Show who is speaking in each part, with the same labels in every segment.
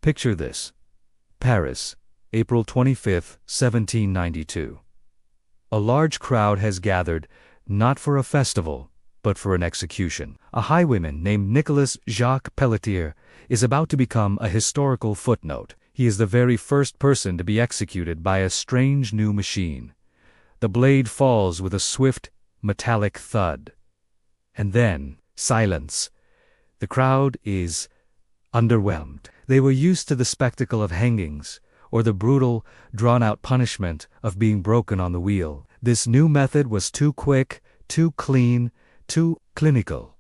Speaker 1: Picture this. Paris, April 25, 1792. A large crowd has gathered, not for a festival, but for an execution. A highwayman named Nicolas Jacques Pelletier is about to become a historical footnote. He is the very first person to be executed by a strange new machine. The blade falls with a swift, metallic thud. And then, silence. The crowd is underwhelmed. They were used to the spectacle of hangings, or the brutal, drawn-out punishment of being broken on the wheel. This new method was too quick, too clean, too clinical.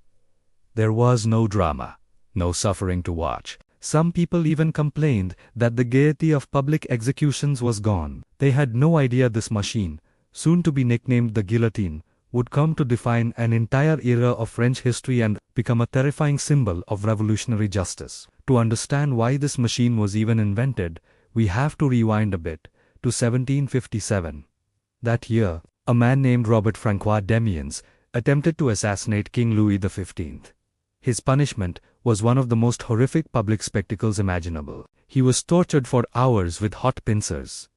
Speaker 1: There was no drama, no suffering to watch. Some people even complained that the gaiety of public executions was gone. They had no idea this machine, soon to be nicknamed the Guillotine, would come to define an entire era of French history and become a terrifying symbol of revolutionary justice. To understand why this machine was even invented, we have to rewind a bit to 1757. That year, a man named Robert-François Damiens attempted to assassinate King Louis XV. His punishment was one of the most horrific public spectacles imaginable. He was tortured for hours with hot pincers,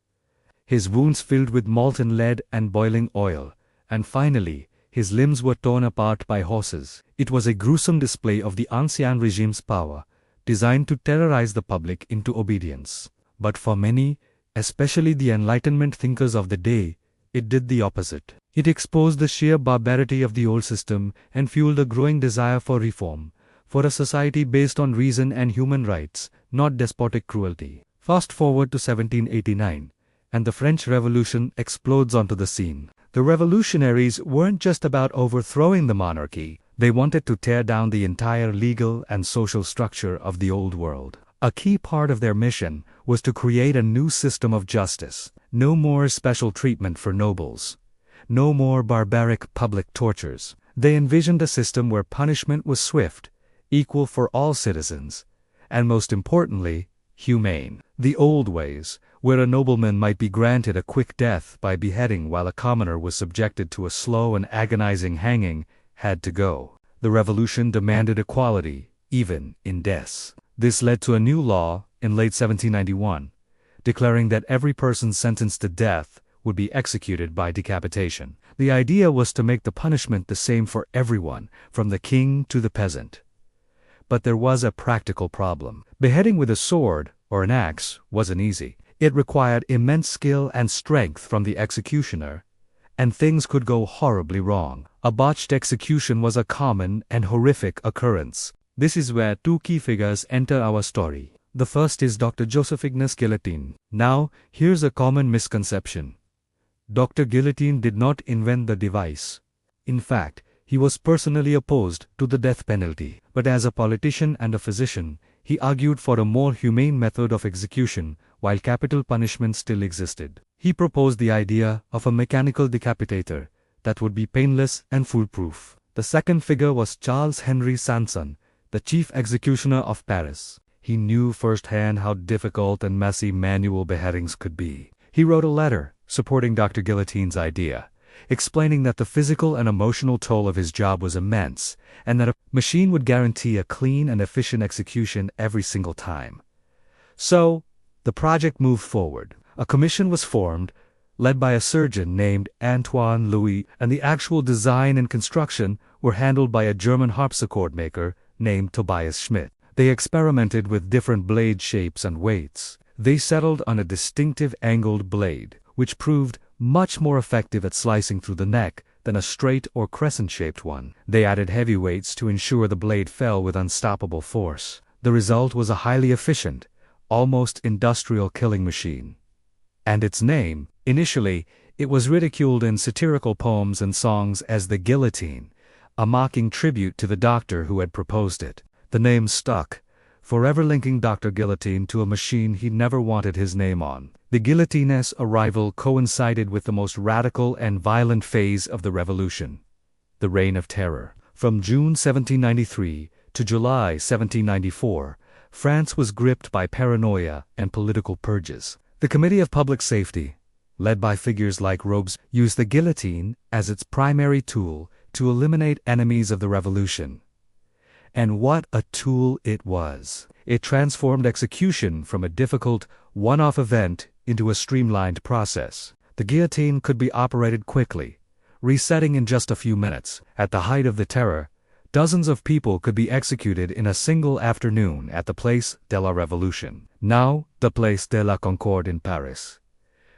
Speaker 1: his wounds filled with molten lead and boiling oil, and finally, his limbs were torn apart by horses. It was a gruesome display of the Ancien regime's power, designed to terrorize the public into obedience. But for many, especially the Enlightenment thinkers of the day, it did the opposite. It exposed the sheer barbarity of the old system and fueled a growing desire for reform, for a society based on reason and human rights, not despotic cruelty. Fast forward to 1789, and the French Revolution explodes onto the scene. The revolutionaries weren't just about overthrowing the monarchy, they wanted to tear down the entire legal and social structure of the old world. A key part of their mission was to create a new system of justice. No more special treatment for nobles. No more barbaric public tortures. They envisioned a system where punishment was swift, equal for all citizens, and most importantly, humane. The old ways, where a nobleman might be granted a quick death by beheading while a commoner was subjected to a slow and agonizing hanging, had to go. The revolution demanded equality, even in deaths. This led to a new law in late 1791, declaring that every person sentenced to death would be executed by decapitation. The idea was to make the punishment the same for everyone, from the king to the peasant. But there was a practical problem. Beheading with a sword or an axe wasn't easy. It required immense skill and strength from the executioner, and things could go horribly wrong. A botched execution was a common and horrific occurrence. This is where two key figures enter our story. The first is Dr. Joseph Ignace Guillotine. Now, here's a common misconception. Dr. Guillotine did not invent the device. In fact, he was personally opposed to the death penalty. But as a politician and a physician, he argued for a more humane method of execution while capital punishment still existed. He proposed the idea of a mechanical decapitator that would be painless and foolproof. The second figure was Charles Henry Sanson, the chief executioner of Paris. He knew firsthand how difficult and messy manual beheadings could be. He wrote a letter supporting Dr. Guillotine's idea, explaining that the physical and emotional toll of his job was immense, and that a machine would guarantee a clean and efficient execution every single time. So, the project moved forward. A commission was formed, led by a surgeon named Antoine Louis, and the actual design and construction were handled by a German harpsichord maker named Tobias Schmidt. They experimented with different blade shapes and weights. They settled on a distinctive angled blade, which proved much more effective at slicing through the neck than a straight or crescent-shaped one. They added heavy weights to ensure the blade fell with unstoppable force. The result was a highly efficient, almost industrial killing machine. And its name, initially, it was ridiculed in satirical poems and songs as the Guillotine, a mocking tribute to the doctor who had proposed it. The name stuck, forever linking Dr. Guillotine to a machine he never wanted his name on. The guillotine's arrival coincided with the most radical and violent phase of the Revolution, the Reign of Terror. From June 1793 to July 1794, France was gripped by paranoia and political purges. The Committee of Public Safety, led by figures like Robes, used the guillotine as its primary tool to eliminate enemies of the revolution. And what a tool it was! It transformed execution from a difficult, one-off event into a streamlined process. The guillotine could be operated quickly, resetting in just a few minutes. At the height of the terror, dozens of people could be executed in a single afternoon at the Place de la Révolution, now the Place de la Concorde in Paris.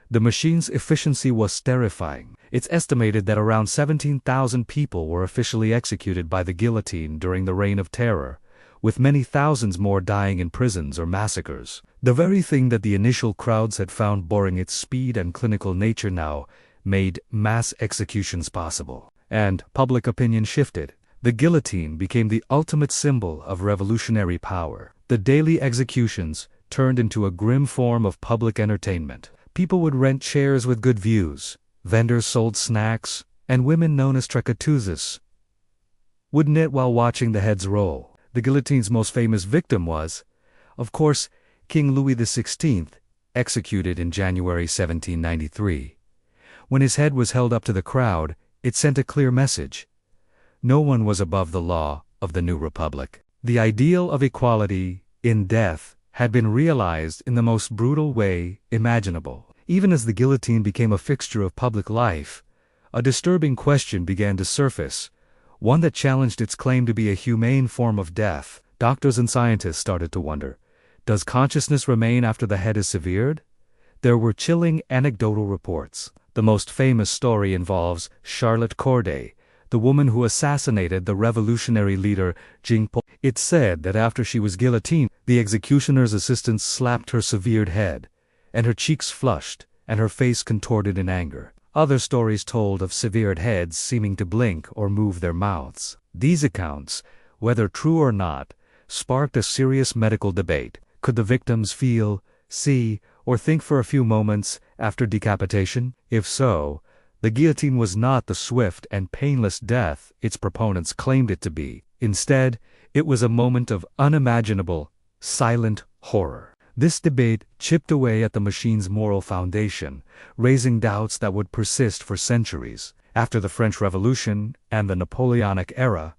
Speaker 1: The machine's efficiency was terrifying. It's estimated that around 17,000 people were officially executed by the guillotine during the Reign of Terror, with many thousands more dying in prisons or massacres. The very thing that the initial crowds had found boring, its speed and clinical nature, now made mass executions possible. And public opinion shifted. The guillotine became the ultimate symbol of revolutionary power. The daily executions turned into a grim form of public entertainment. People would rent chairs with good views, vendors sold snacks, and women known as tricoteuses would knit while watching the heads roll. The guillotine's most famous victim was, of course, King Louis XVI, executed in January 1793. When his head was held up to the crowd, it sent a clear message. No one was above the law of the new republic. The ideal of equality in death had been realized in the most brutal way imaginable. Even as the guillotine became a fixture of public life, a disturbing question began to surface, one that challenged its claim to be a humane form of death. Doctors and scientists started to wonder, does consciousness remain after the head is severed? There were chilling anecdotal reports. The most famous story involves Charlotte Corday, the woman who assassinated the revolutionary leader Jacques Pelletier. It's said that after she was guillotined, the executioner's assistants slapped her severed head, and her cheeks flushed, and her face contorted in anger. Other stories told of severed heads seeming to blink or move their mouths. These accounts, whether true or not, sparked a serious medical debate. Could the victims feel, see, or think for a few moments after decapitation? If so, the guillotine was not the swift and painless death its proponents claimed it to be. Instead, it was a moment of unimaginable, silent horror. This debate chipped away at the machine's moral foundation, raising doubts that would persist for centuries. After the French Revolution and the Napoleonic era,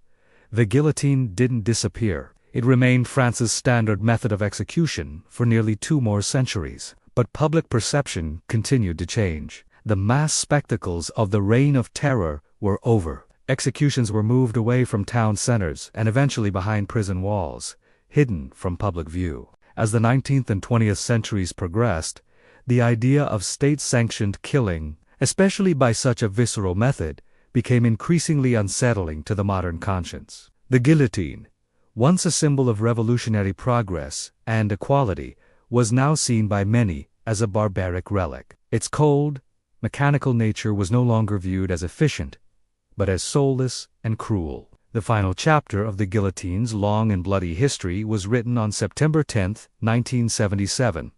Speaker 1: the guillotine didn't disappear. It remained France's standard method of execution for nearly 2 more centuries. But public perception continued to change. The mass spectacles of the Reign of Terror were over. Executions were moved away from town centers and eventually behind prison walls, hidden from public view. As the 19th and 20th centuries progressed, the idea of state-sanctioned killing, especially by such a visceral method, became increasingly unsettling to the modern conscience. The guillotine, once a symbol of revolutionary progress and equality, was now seen by many as a barbaric relic. Its cold, mechanical nature was no longer viewed as efficient, but as soulless and cruel. The final chapter of the guillotine's long and bloody history was written on September 10, 1977.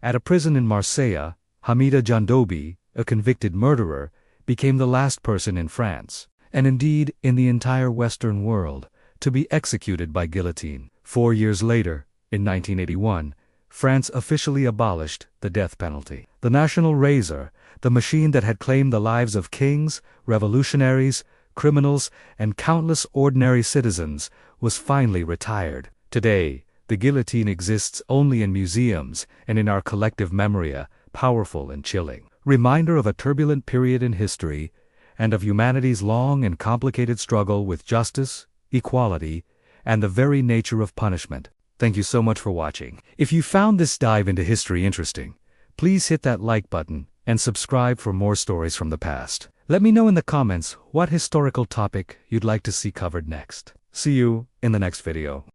Speaker 1: At a prison in Marseille, Hamida Jandobi, a convicted murderer, became the last person in France, and indeed in the entire Western world, to be executed by guillotine. 4 years later, in 1981, France officially abolished the death penalty. The national razor, the machine that had claimed the lives of kings, revolutionaries, criminals, and countless ordinary citizens, was finally retired. Today, the guillotine exists only in museums and in our collective memory, a powerful and chilling reminder of a turbulent period in history and of humanity's long and complicated struggle with justice, equality, and the very nature of punishment. Thank you so much for watching. If you found this dive into history interesting, please hit that like button and subscribe for more stories from the past. Let me know in the comments what historical topic you'd like to see covered next. See you in the next video.